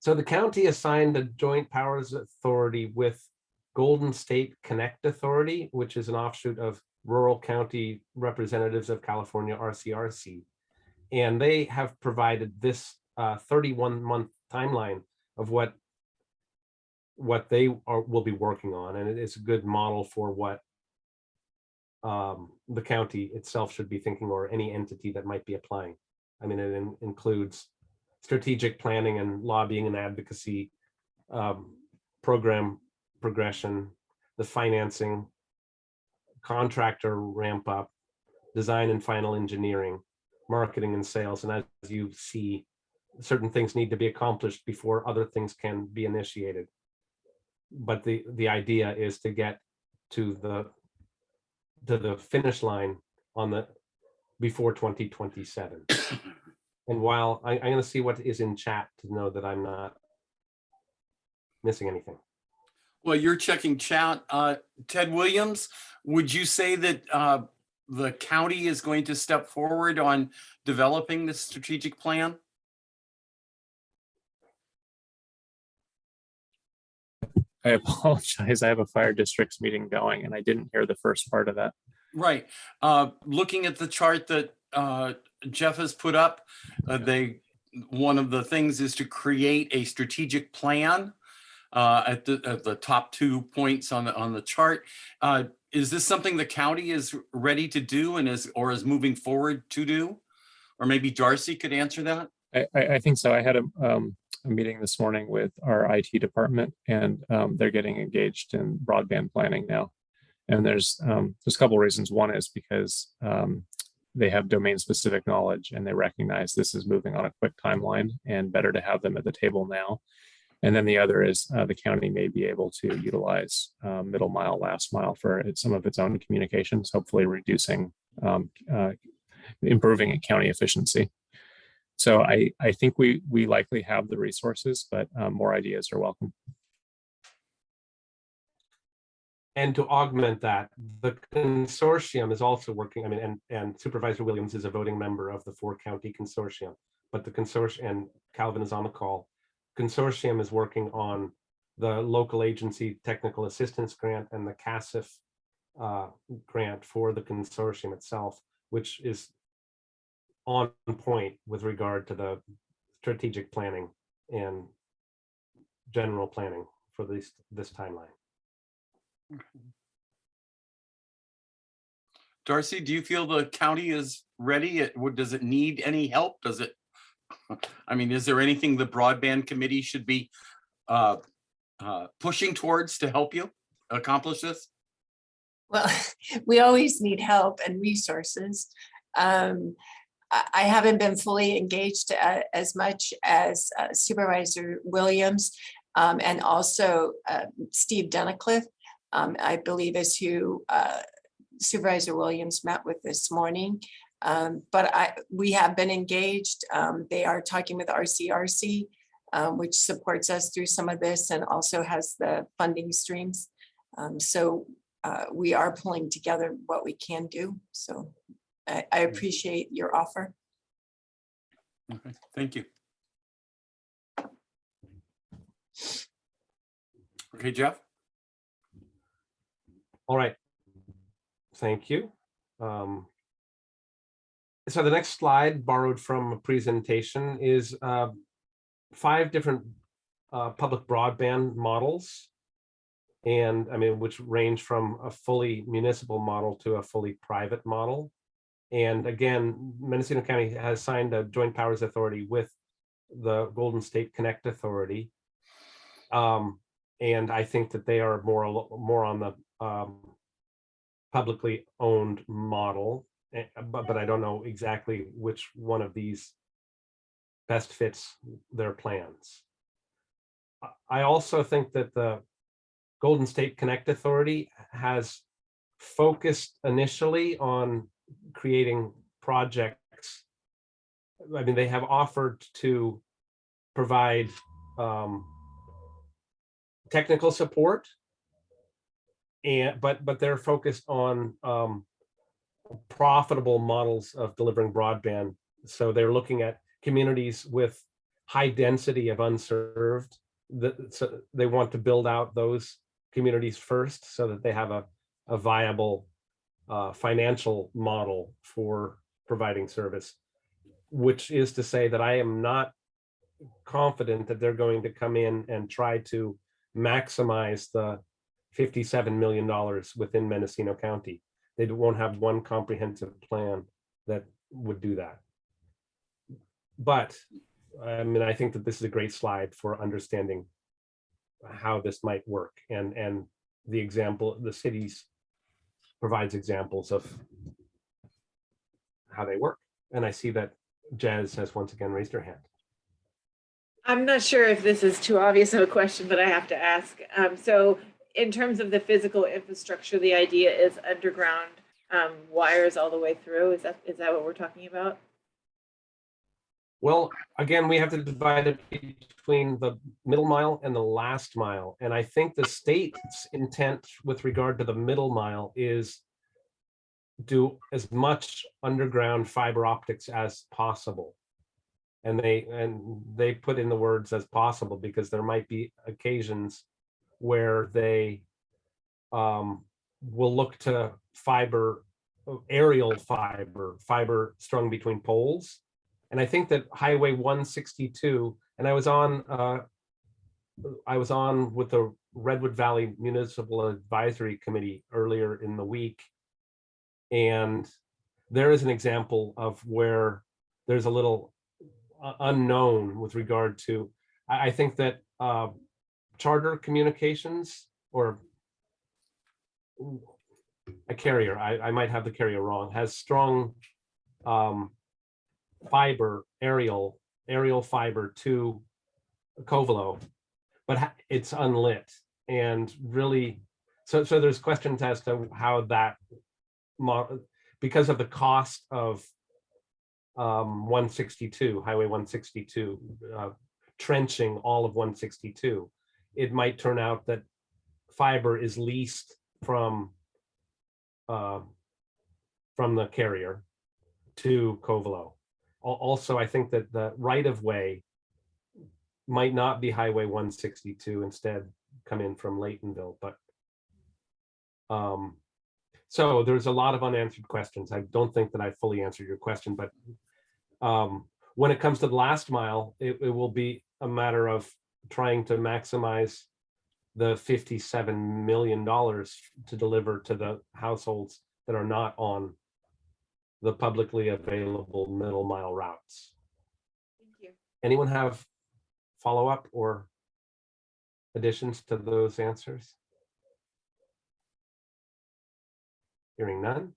So the county assigned a joint powers authority with Golden State Connect Authority, which is an offshoot of Rural County Representatives of California, RCRC. And they have provided this 31-month timeline of what they will be working on. And it is a good model for what the county itself should be thinking, or any entity that might be applying. I mean, it includes strategic planning and lobbying and advocacy, program progression, the financing, contractor ramp up, design and final engineering, marketing and sales. And as you see, certain things need to be accomplished before other things can be initiated. But the idea is to get to the finish line before 2027. And while I'm going to see what is in chat to know that I'm not missing anything. Well, you're checking chat. Ted Williams, would you say that the county is going to step forward on developing this strategic plan? I apologize. I have a fire districts meeting going and I didn't hear the first part of that. Right. Looking at the chart that Jeff has put up, one of the things is to create a strategic plan at the top 2 points on the chart. Is this something the county is ready to do and is moving forward to do? Or maybe Darcy could answer that. I think so. I had a meeting this morning with our IT department, and they're getting engaged in broadband planning now. And there's a couple of reasons. One is because they have domain specific knowledge and they recognize this is moving on a quick timeline and better to have them at the table now. And then the other is the county may be able to utilize middle mile, last mile for some of its own communications, hopefully reducing, improving county efficiency. So I think we likely have the resources, but more ideas are welcome. And to augment that, the consortium is also working. I mean, and Supervisor Williams is a voting member of the 4-county consortium, but the consortium, and Calvin is on the call, consortium is working on the local agency technical assistance grant and the CASIF grant for the consortium itself, which is on point with regard to the strategic planning and general planning for this timeline. Darcy, do you feel the county is ready? Does it need any help? Does it? I mean, is there anything the broadband committee should be pushing towards to help you accomplish this? Well, we always need help and resources. I haven't been fully engaged as much as Supervisor Williams and also Steve Dennicliffe, I believe is who Supervisor Williams met with this morning. But we have been engaged. They are talking with RCRC, which supports us through some of this and also has the funding streams. So we are pulling together what we can do. So I appreciate your offer. Okay, thank you. Okay, Jeff. All right, thank you. So the next slide, borrowed from a presentation, is 5 different public broadband models, and I mean, which range from a fully municipal model to a fully private model. And again, Mendocino County has signed a joint powers authority with the Golden State Connect Authority. And I think that they are more on the publicly owned model, but I don't know exactly which one of these best fits their plans. I also think that the Golden State Connect Authority has focused initially on creating projects. I mean, they have offered to provide technical support, but they're focused on profitable models of delivering broadband. So they're looking at communities with high density of unserved, so they want to build out those communities first so that they have a viable financial model for providing service, which is to say that I am not confident that they're going to come in and try to maximize the $57 million within Mendocino County. They won't have one comprehensive plan that would do that. But I mean, I think that this is a great slide for understanding how this might work, and the example, the cities provides examples of how they work. And I see that Jazz has once again raised her hand. I'm not sure if this is too obvious of a question, but I have to ask. So in terms of the physical infrastructure, the idea is underground wires all the way through. Is that what we're talking about? Well, again, we have to divide it between the middle mile and the last mile. And I think the state's intent with regard to the middle mile is do as much underground fiber optics as possible. And they put in the words as possible because there might be occasions where they will look to aerial fiber strung between poles. And I think that Highway 162, and I was on with the Redwood Valley Municipal Advisory Committee earlier in the week, and there is an example of where there's a little unknown with regard to, I think that Charter Communications or a carrier, I might have the carrier wrong, has strong aerial fiber to Covelo, but it's unlit, and really, so there's questions as to how that, because of the cost of 162, Highway 162, trenching all of 162, it might turn out that fiber is leased from the carrier to Covelo. Also, I think that the right-of-way might not be Highway 162, instead come in from Laytonville, but so there's a lot of unanswered questions. I don't think that I fully answered your question, but when it comes to the last mile, it will be a matter of trying to maximize the $57 million to deliver to the households that are not on the publicly available middle mile routes. Thank you. Anyone have follow-up or additions to those answers? Hearing none.